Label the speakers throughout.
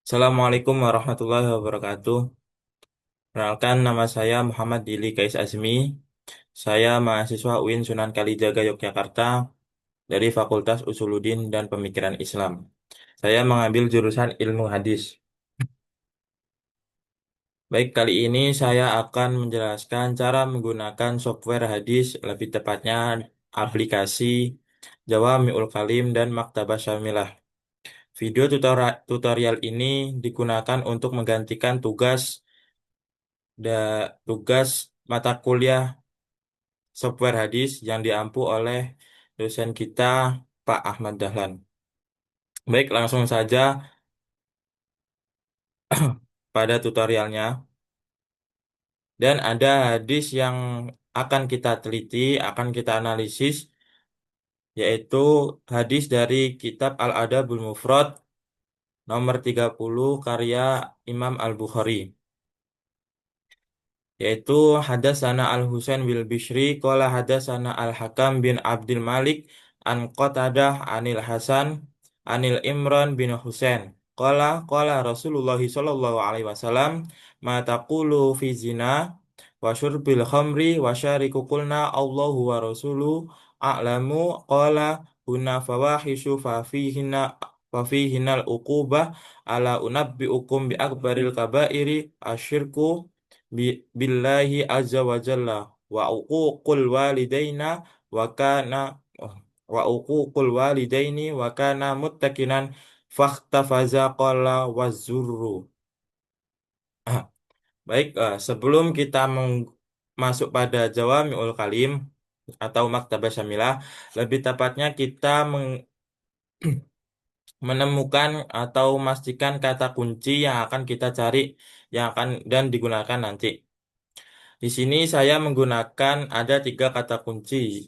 Speaker 1: Assalamualaikum warahmatullahi wabarakatuh. Perkenalkan nama saya Muhammad Dili Kais Azmi. Saya mahasiswa UIN Sunan Kalijaga Yogyakarta dari Fakultas Usuluddin dan Pemikiran Islam. Saya mengambil jurusan Ilmu Hadis. Baik, kali ini saya akan menjelaskan cara menggunakan software hadis, lebih tepatnya aplikasi Jawami'ul Kalim dan Maktabah Syamilah. Video tutorial ini digunakan untuk menggantikan tugas mata kuliah software hadis yang diampu oleh dosen kita Pak Ahmad Dahlan. Baik, langsung saja pada tutorialnya. Dan ada hadis yang akan kita teliti, akan kita analisis, yaitu hadis dari kitab Al-Adabul Mufrad nomor 30 karya Imam Al-Bukhari. Yaitu hadasana Al-Husain bil Bishri qala hadasana Al-Hakam bin Abdul Malik an Qatadah anil Hasan anil Imran bin Husain qala Rasulullah sallallahu alaihi wasallam ma taqulu fi zina wa syurbil khamri wa syariku qulna Allahu wa rasulu a'lamu qala huna fawahishu fafihinal uqubah ala unabbiukum bi akbaril kabairi asyirku billahi azza wa jalla wa uququl walidaina wa kana wa uququl walidaini wa kana muttakinan fakhtafaza qala wazurru. Baik, sebelum kita masuk pada Jawami'ul Kalim atau Maktabah Syamilah, lebih tepatnya kita menemukan atau memastikan kata kunci yang akan kita cari yang akan dan digunakan nanti. Di sini saya menggunakan ada tiga kata kunci.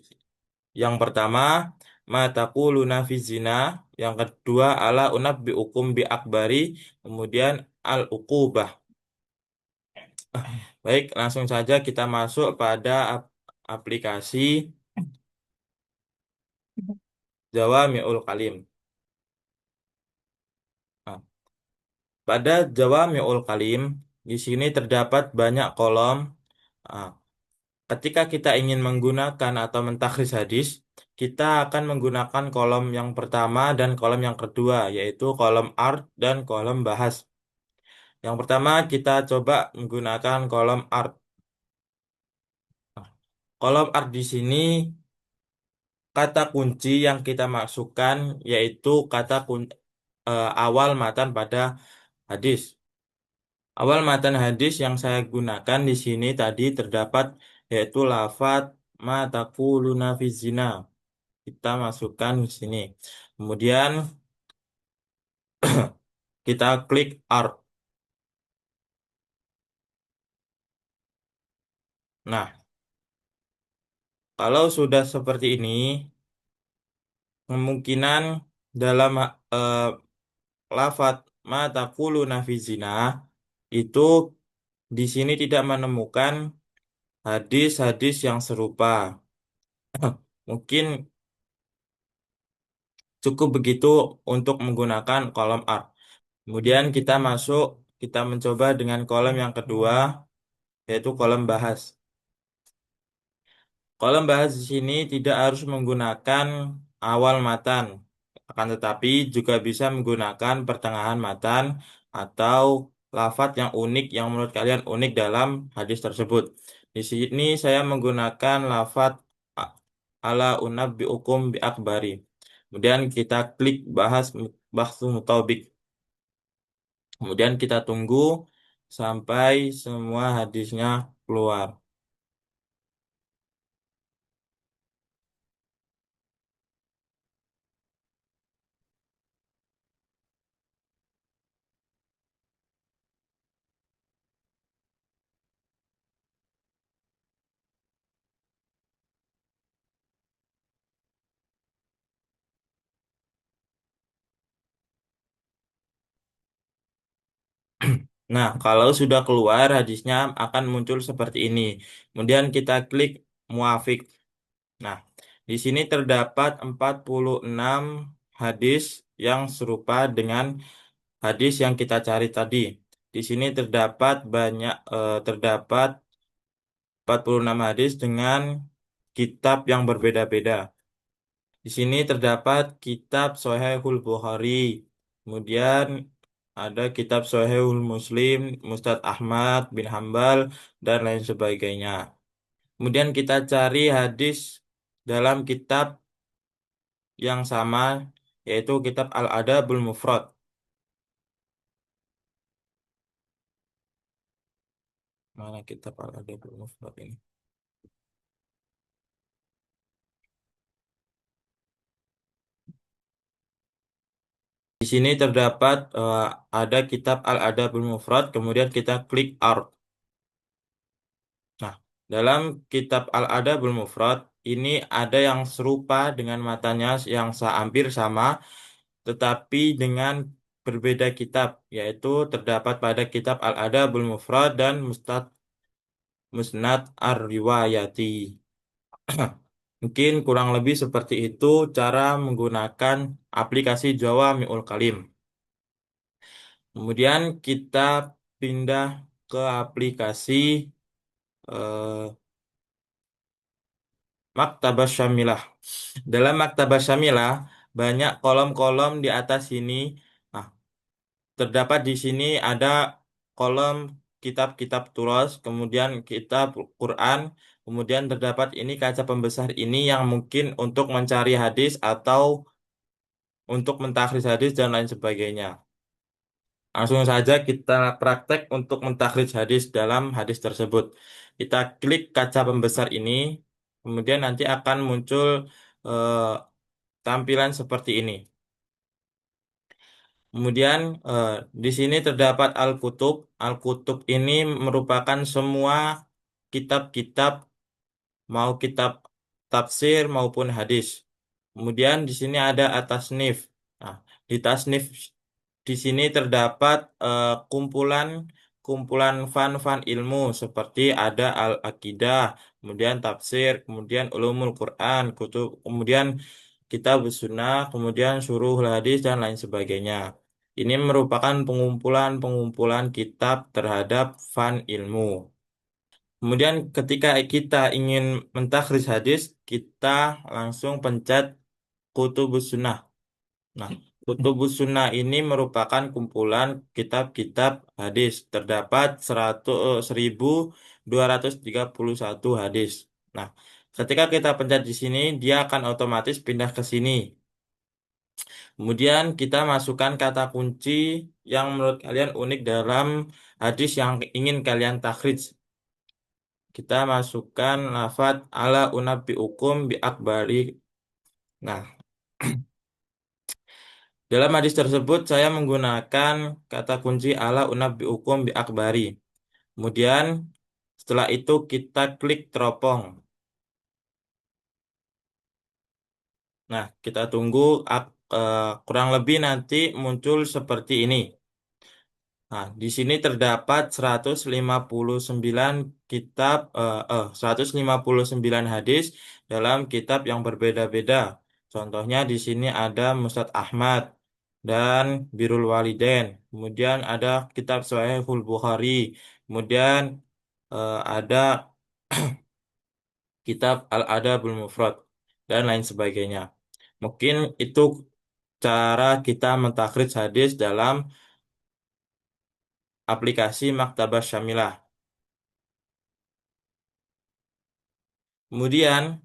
Speaker 1: Yang pertama, mataquluna fi zina. Yang kedua, ala unabbiukum bi akbari. Kemudian al-uqubah. Baik, langsung saja kita masuk pada aplikasi Jawami'ul Kalim. Nah, pada Jawami'ul Kalim, di sini terdapat banyak kolom. Nah, ketika kita ingin menggunakan atau mentakhris hadis, kita akan menggunakan kolom yang pertama dan kolom yang kedua, yaitu kolom art dan kolom bahas. Yang pertama, kita coba menggunakan kolom art. Nah, kolom art di sini, kata kunci yang kita masukkan yaitu awal matan pada hadis. Awal matan hadis yang saya gunakan di sini tadi terdapat yaitu lafat ma taquluna fi zina. Kita masukkan di sini. Kemudian kita klik art. Nah, kalau sudah seperti ini, kemungkinan dalam eh, lafat ma taquluna fi zina itu di sini tidak menemukan hadis-hadis yang serupa. Mungkin cukup begitu untuk menggunakan kolom art. Kemudian kita mencoba dengan kolom yang kedua, yaitu kolom bahas. Kolom bahas di sini tidak harus menggunakan awal matan, akan tetapi juga bisa menggunakan pertengahan matan atau lafat yang unik yang menurut kalian unik dalam hadis tersebut. Di sini saya menggunakan lafat a- ala unabbiukum bi akbari. Kemudian kita klik bahsu mutabik. Kemudian kita tunggu sampai semua hadisnya keluar. Nah, kalau sudah keluar hadisnya akan muncul seperti ini. Kemudian kita klik muafik. Nah, di sini terdapat 46 hadis yang serupa dengan hadis yang kita cari tadi. Di sini terdapat 46 hadis dengan kitab yang berbeda-beda. Di sini terdapat kitab Sahihul Bukhari, kemudian ada kitab Sahihul Muslim, Mustad Ahmad bin Hambal, dan lain sebagainya. Kemudian kita cari hadis dalam kitab yang sama, yaitu kitab Al-Adabul Mufrad. Mana kitab Al-Adabul Mufrad ini? Di sini terdapat ada kitab Al-Adabul Mufrad, kemudian kita klik Art. Nah, dalam kitab Al-Adabul Mufrad ini ada yang serupa dengan matanya yang hampir sama, tetapi dengan berbeda kitab, yaitu terdapat pada kitab Al-Adabul Mufrad dan Musnad Ar-Riwayati. Mungkin kurang lebih seperti itu cara menggunakan aplikasi Jawami'ul Kalim. Kemudian kita pindah ke aplikasi eh, Maktabah Syamilah. Dalam Maktabah Syamilah banyak kolom-kolom di atas sini. Nah, terdapat di sini ada kolom kitab-kitab turos, kemudian kitab Quran, kemudian terdapat ini kaca pembesar ini yang mungkin untuk mencari hadis atau untuk mentakhris hadis dan lain sebagainya. Langsung saja kita praktek untuk mentakhris hadis dalam hadis tersebut. Kita klik kaca pembesar ini, kemudian nanti akan muncul eh, tampilan seperti ini. Kemudian eh, di sini terdapat Al-Kutub. Al-Kutub ini merupakan semua kitab-kitab, mau kitab tafsir maupun hadis. Kemudian di sini ada At-Tasnif. Nah, di tasnif di sini terdapat kumpulan kumpulan fan-fan ilmu seperti ada Al-Aqidah, kemudian tafsir, kemudian ulumul Quran, kemudian kitab sunnah, kemudian syuruhul hadis dan lain sebagainya. Ini merupakan pengumpulan-pengumpulan kitab terhadap fan ilmu. Kemudian ketika kita ingin mentakhris hadis, kita langsung pencet Kutubus Sunnah. Nah, Kutubus Sunnah ini merupakan kumpulan kitab-kitab hadis. Terdapat 1231 hadis. Nah, ketika kita pencet di sini, dia akan otomatis pindah ke sini. Kemudian kita masukkan kata kunci yang menurut kalian unik dalam hadis yang ingin kalian takhrij. Kita masukkan lafadz ala unabbiukum bi akbari. Nah, dalam hadis tersebut saya menggunakan kata kunci ala unabbiukum bi akbari. Kemudian setelah itu kita klik teropong. Nah, kita tunggu kurang lebih nanti muncul seperti ini. Nah, di sini terdapat 159 159 hadis dalam kitab yang berbeda-beda. Contohnya di sini ada Musnad Ahmad dan Birrul Walidain. Kemudian ada kitab Sahihul Bukhari. Kemudian ada kitab Al-Adabul Mufrad dan lain sebagainya. Mungkin itu cara kita mentakhrij hadis dalam aplikasi Maktabah Syamilah. Kemudian,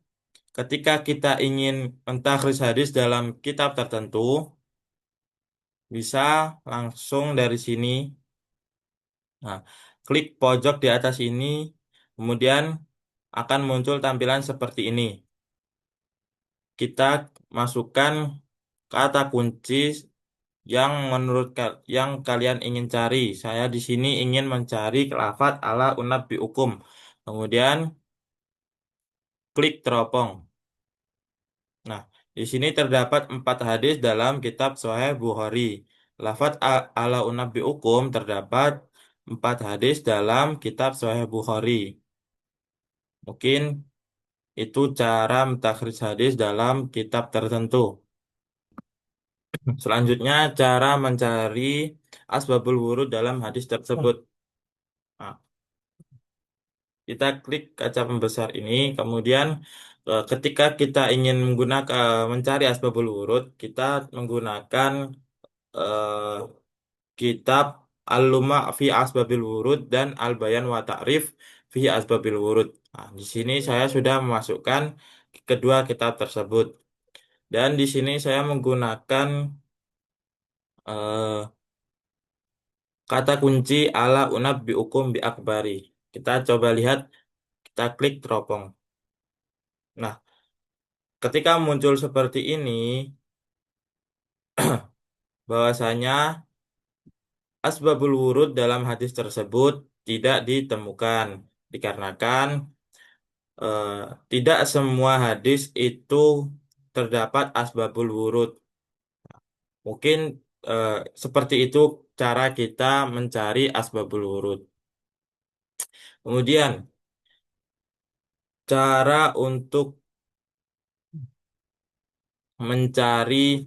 Speaker 1: ketika kita ingin mentakhris hadis dalam kitab tertentu, bisa langsung dari sini. Nah, klik pojok di atas ini, kemudian akan muncul tampilan seperti ini. Kita masukkan kata kunci yang yang kalian ingin cari. Saya di sini ingin mencari lafadz ala unabbi ukum. Kemudian klik teropong. Nah, di sini terdapat 4 hadis dalam kitab Sahih Bukhari. Lafadz ala unabbiukum terdapat 4 hadis dalam kitab Sahih Bukhari. Mungkin itu cara mentakhrij hadis dalam kitab tertentu. Selanjutnya, cara mencari asbabul wurud dalam hadis tersebut. Nah, kita klik kaca pembesar ini, kemudian ketika kita ingin menggunakan mencari asbabul wurud, kita menggunakan eh, kitab Al-Luma' fi Asbabil Wurud dan Al-Bayan wa Ta'rif fi Asbabil Wurud. Nah, di sini saya sudah memasukkan kedua kitab tersebut. Dan di sini saya menggunakan eh, kata kunci ala unabbiukum bi akbari. Kita coba lihat, kita klik teropong. Nah, ketika muncul seperti ini, bahwasanya asbabul wurud dalam hadis tersebut tidak ditemukan. Dikarenakan eh, tidak semua hadis itu terdapat asbabul wurud. Mungkin eh, seperti itu cara kita mencari asbabul wurud. Kemudian cara untuk mencari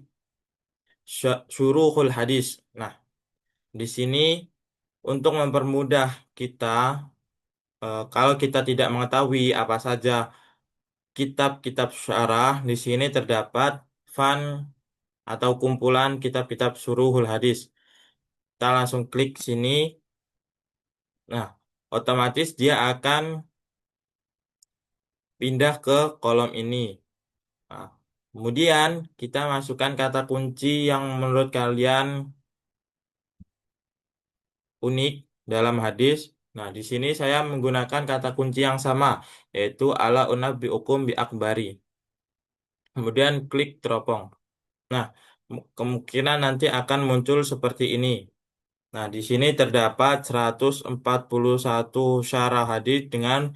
Speaker 1: syuruhul hadis. Nah, di sini untuk mempermudah kita, kalau kita tidak mengetahui apa saja kitab-kitab syarah, di sini terdapat fan atau kumpulan kitab-kitab syuruhul hadis. Kita langsung klik sini. Nah, otomatis dia akan pindah ke kolom ini. Nah, kemudian kita masukkan kata kunci yang menurut kalian unik dalam hadis. Nah, di sini saya menggunakan kata kunci yang sama, yaitu ala unabbiukum bi akbari. Kemudian klik teropong. Nah, kemungkinan nanti akan muncul seperti ini. Nah, di sini terdapat 141 syarah hadis dengan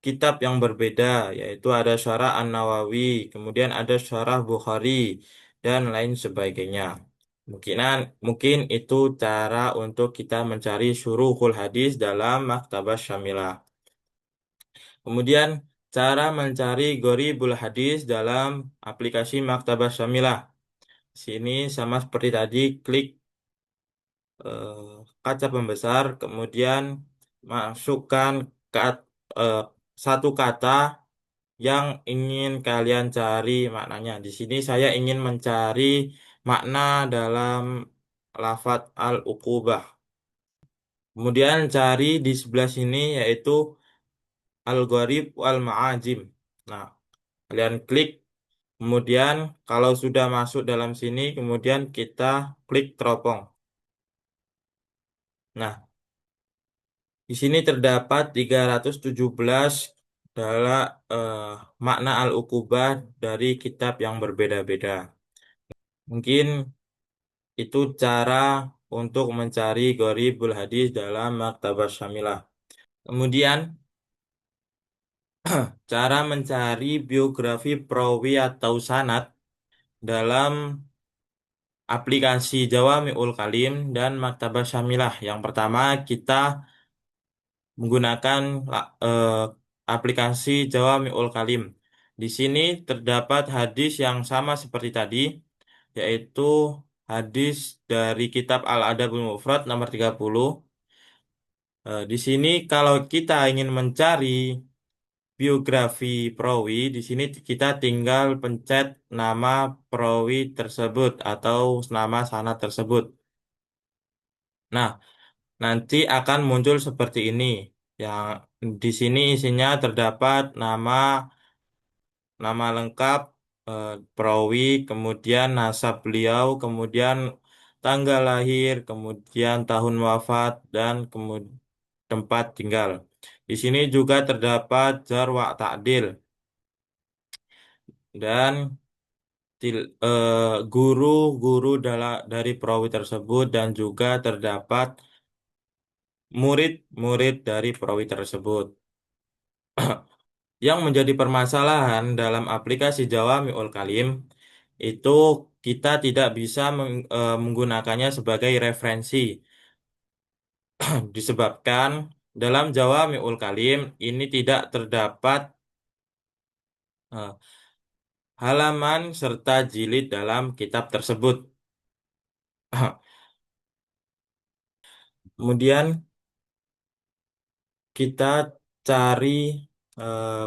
Speaker 1: kitab yang berbeda, yaitu ada syarah An-Nawawi, kemudian ada syarah Bukhari, dan lain sebagainya. Mungkinan, mungkin itu cara untuk kita mencari syuruhul hadis dalam Maktabah Syamilah. Kemudian, cara mencari Gharibul hadis dalam aplikasi Maktabah Syamilah. Sini sama seperti tadi, klik eh, kaca pembesar, kemudian masukkan eh, satu kata yang ingin kalian cari maknanya. Di sini saya ingin mencari makna dalam lafat al-uqubah. Kemudian cari di sebelah sini yaitu al-gharib wal-ma'ajim. Nah, kalian klik. Kemudian kalau sudah masuk dalam sini, kemudian kita klik teropong. Nah, di sini terdapat 317 adalah eh, makna al-uqubah dari kitab yang berbeda-beda. Mungkin itu cara untuk mencari Gharibul Hadis dalam Maktabah Syamilah. Kemudian, cara mencari biografi perawi atau sanad dalam aplikasi Jawami'ul Kalim dan Maktabah Syamilah. Yang pertama, kita menggunakan aplikasi Jawami'ul Kalim. Di sini terdapat hadis yang sama seperti tadi, yaitu hadis dari kitab Al-Adabul Mufrad nomor 30. Di sini kalau kita ingin mencari biografi perawi, di sini kita tinggal pencet nama perawi tersebut atau nama sanad tersebut. Nah, nanti akan muncul seperti ini. Yang di sini isinya terdapat nama lengkap perawi, kemudian nasab beliau, kemudian tanggal lahir, kemudian tahun wafat, dan kemudian tempat tinggal. Di sini juga terdapat jar wa ta'dil dan guru-guru dari perawi tersebut dan juga terdapat murid-murid dari perawi tersebut. Yang menjadi permasalahan dalam aplikasi Jawami'ul Kalim itu kita tidak bisa menggunakannya sebagai referensi disebabkan dalam Jawami'ul Kalim ini tidak terdapat eh, halaman serta jilid dalam kitab tersebut. Kemudian kita cari eh,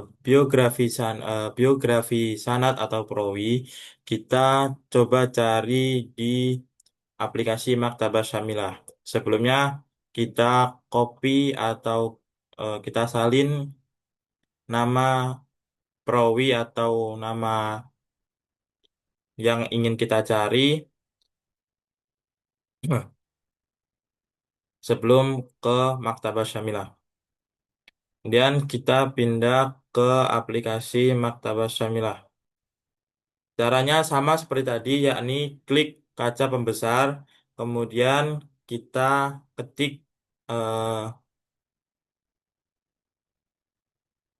Speaker 1: biografi sanad atau perawi. Kita coba cari di aplikasi Maktabah Syamilah. Sebelumnya kita copy atau kita salin nama perawi atau nama yang ingin kita cari sebelum ke Maktabah Syamilah. Kemudian kita pindah ke aplikasi Maktabah Syamilah. Caranya sama seperti tadi, yakni klik kaca pembesar, kemudian kita ketik eh,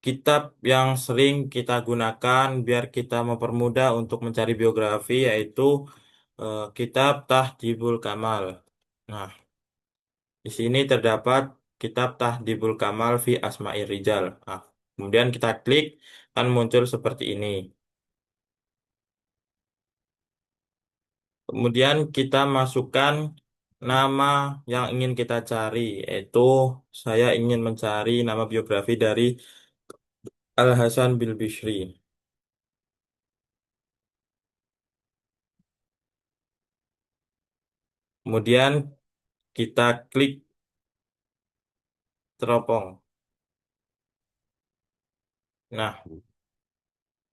Speaker 1: kitab yang sering kita gunakan biar kita mempermudah untuk mencari biografi, yaitu kitab Tahdhibul Kamal. Nah, di sini terdapat kitab Tahdhibul Kamal fi Asma'ir Rijal. Nah, kemudian kita klik, kan muncul seperti ini. Kemudian kita masukkan nama yang ingin kita cari, yaitu saya ingin mencari nama biografi dari Al Hasan Bil Bishri. Kemudian kita klik teropong. Nah,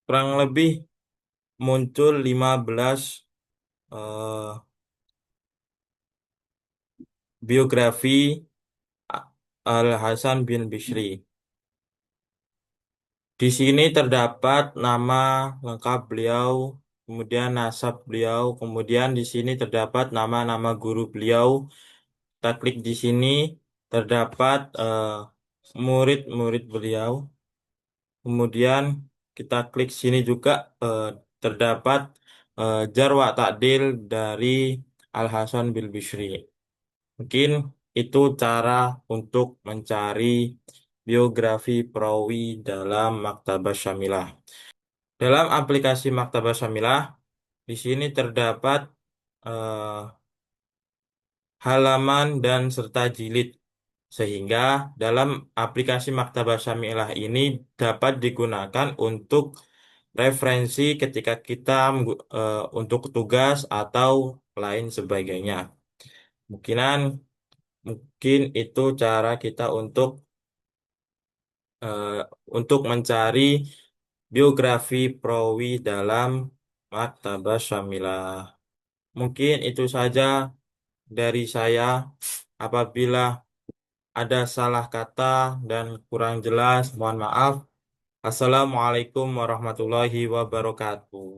Speaker 1: kurang lebih muncul 15 eh, biografi Al Hasan bin Bishri. Di sini terdapat nama lengkap beliau, kemudian nasab beliau, kemudian di sini terdapat nama-nama guru beliau. Kita klik di sini, terdapat murid-murid beliau. Kemudian kita klik sini juga, eh, terdapat jar wa ta'dil dari Al Hasan bil Bishri. Mungkin itu cara untuk mencari biografi perawi dalam Maktabah Syamilah. Dalam aplikasi Maktabah Syamilah, di sini terdapat eh, halaman dan serta jilid. Sehingga dalam aplikasi Maktabah Syamilah ini dapat digunakan untuk referensi ketika kita untuk tugas atau lain sebagainya. Mungkinan mungkin itu cara kita eh, untuk mencari biografi perawi dalam Maktabah Syamilah. Mungkin itu saja dari saya. Apabila ada salah kata dan kurang jelas, mohon maaf. Assalamualaikum warahmatullahi wabarakatuh.